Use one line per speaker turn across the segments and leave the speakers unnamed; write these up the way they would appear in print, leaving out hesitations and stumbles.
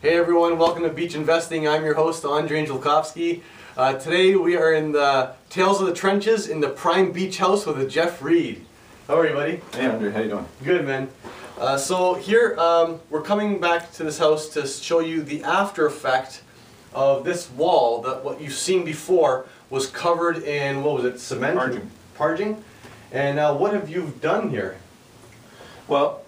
Hey everyone, welcome to Beach Investing. I'm your host, Andre Angelkovsky. Today we are in the Tales of the Trenches in the Prime Beach House with Jeff Reed. How are you, buddy?
Hey Andre, how you doing?
Good, man. So here, we're coming back to this house to show you the after effect of this wall that what you've seen before was covered in, what was it, cement? Parging. And what have you done here?
Well,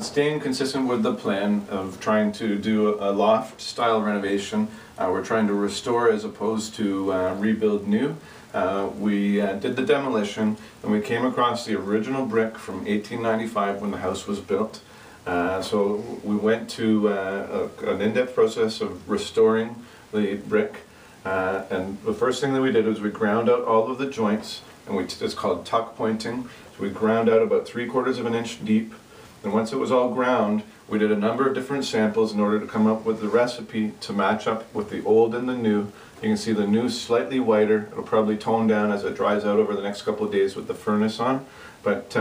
staying consistent with the plan of trying to do a loft style renovation, we're trying to restore as opposed to rebuild new. We did the demolition and we came across the original brick from 1895 when the house was built. So we went to an in-depth process of restoring the brick, and the first thing that we did was we ground out all of the joints, and it's called tuck pointing. So we ground out about 3/4 of an inch deep, and once it was all ground, we did a number of different samples in order to come up with the recipe to match up with the old and the new. You can see the new slightly whiter. It'll probably tone down as it dries out over the next couple of days with the furnace on, but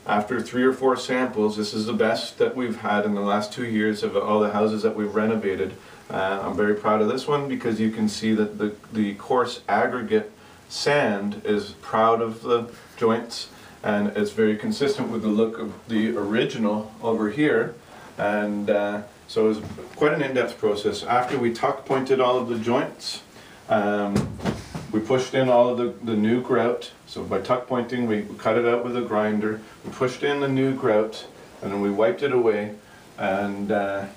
after 3 or 4 samples, this is the best that we've had in the last 2 years of all the houses that we've renovated. I'm very proud of this one because you can see that the coarse aggregate sand is proud of the joints, and it's very consistent with the look of the original over here. And so it was quite an in-depth process. After we tuck pointed all of the joints, we pushed in all of the new grout. So by tuck pointing, we cut it out with a grinder. We pushed in the new grout, and then we wiped it away, and a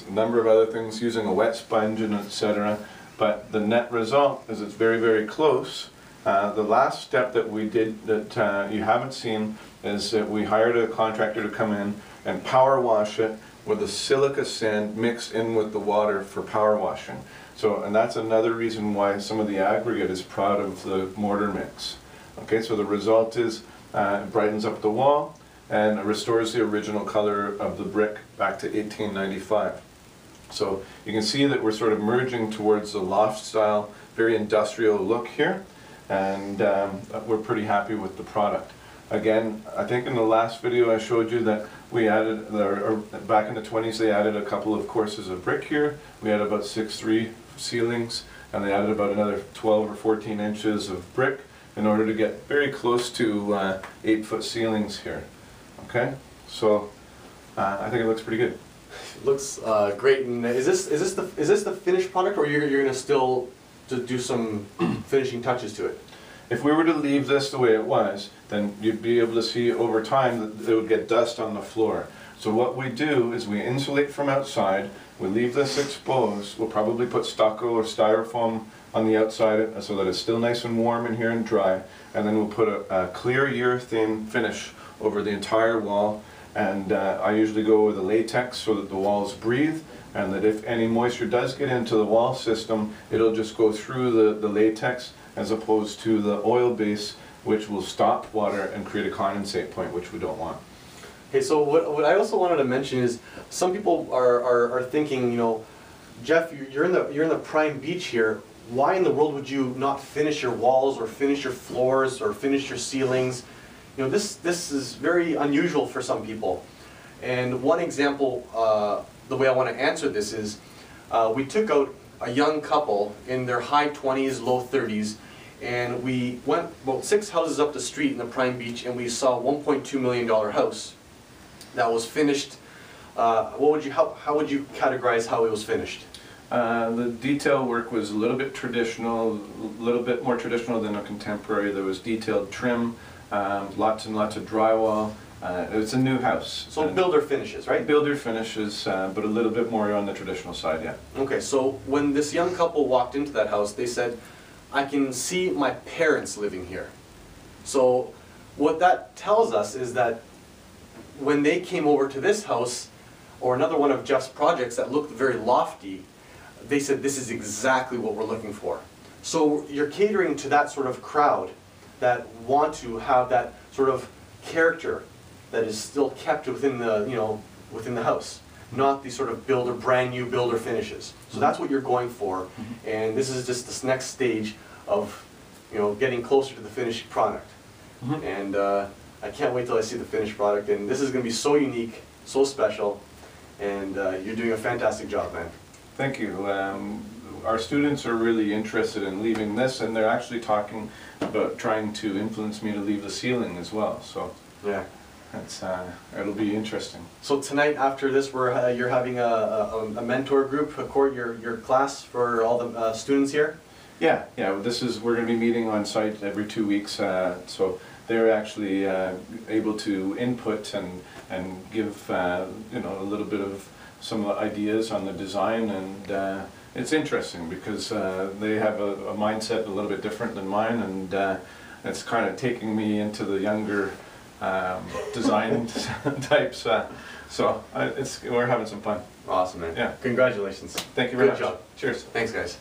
number of other things using a wet sponge and etc. But the net result is it's very, very close. The last step that we did that you haven't seen is that we hired a contractor to come in and power wash it with the silica sand mixed in with the water for power washing. So, and that's another reason why some of the aggregate is proud of the mortar mix. Okay, so the result is it brightens up the wall and it restores the original color of the brick back to 1895. So you can see that we're sort of merging towards the loft style, very industrial look here, and we're pretty happy with the product. Again, I think in the last video I showed you that we added, back in the 20s they added a couple of courses of brick here. We had about 6'3" ceilings, and they added about another 12 or 14 inches of brick in order to get very close to 8-foot ceilings here. Okay, so I think it looks pretty good.
It looks great. And is this the finished product, or you're going to still do some finishing touches to it?
If we were to leave this the way it was, then you'd be able to see over time that it would get dust on the floor. So what we do is we insulate from outside, we leave this exposed, we'll probably put stucco or styrofoam on the outside so that it's still nice and warm in here and dry, and then we'll put a clear urethane finish over the entire wall, and I usually go with a latex so that the walls breathe, and that if any moisture does get into the wall system, it'll just go through the latex as opposed to the oil base, which will stop water and create a condensate point, which we don't want.
Okay, so what I also wanted to mention is some people are thinking, you know, Jeff, you're in the prime beach here. Why in the world would you not finish your walls or finish your floors or finish your ceilings? You know, this is very unusual for some people. And one example, the way I want to answer this is, we took out a young couple in their high 20s, low 30s, and we went about 6 houses up the street in the Prime Beach, and we saw a $1.2 million house that was finished. How would you categorize how it was finished?
The detail work was a little bit traditional, a little bit more traditional than a contemporary. There was detailed trim, lots and lots of drywall. It's a new house.
So builder finishes, right?
Builder finishes, but a little bit more on the traditional side, yeah.
Okay, so when this young couple walked into that house, they said, I can see my parents living here. So what that tells us is that when they came over to this house, or another one of Jeff's projects that looked very lofty, they said, this is exactly what we're looking for. So you're catering to that sort of crowd that want to have that sort of character that is still kept within the, you know, within the house, not the sort of brand new builder finishes. So that's what you're going for, and this is just this next stage of, you know, getting closer to the finished product. And I can't wait till I see the finished product, and this is going to be so unique, so special, and you're doing a fantastic job, man.
Thank you. Our students are really interested in leaving this, and they're actually talking about trying to influence me to leave the ceiling as well. So
Yeah.
it's it'll be interesting.
So tonight after this, you're having a mentor group, your class for all the students here?
Yeah, yeah. We're going to be meeting on site every 2 weeks, so they're actually able to input and give you know, a little bit of some ideas on the design, and it's interesting because they have a mindset a little bit different than mine, and it's kind of taking me into the younger design types. So we're having some fun.
Awesome, man.
Yeah.
Congratulations.
Thank you very
Good
much.
job.
Cheers.
Thanks, guys.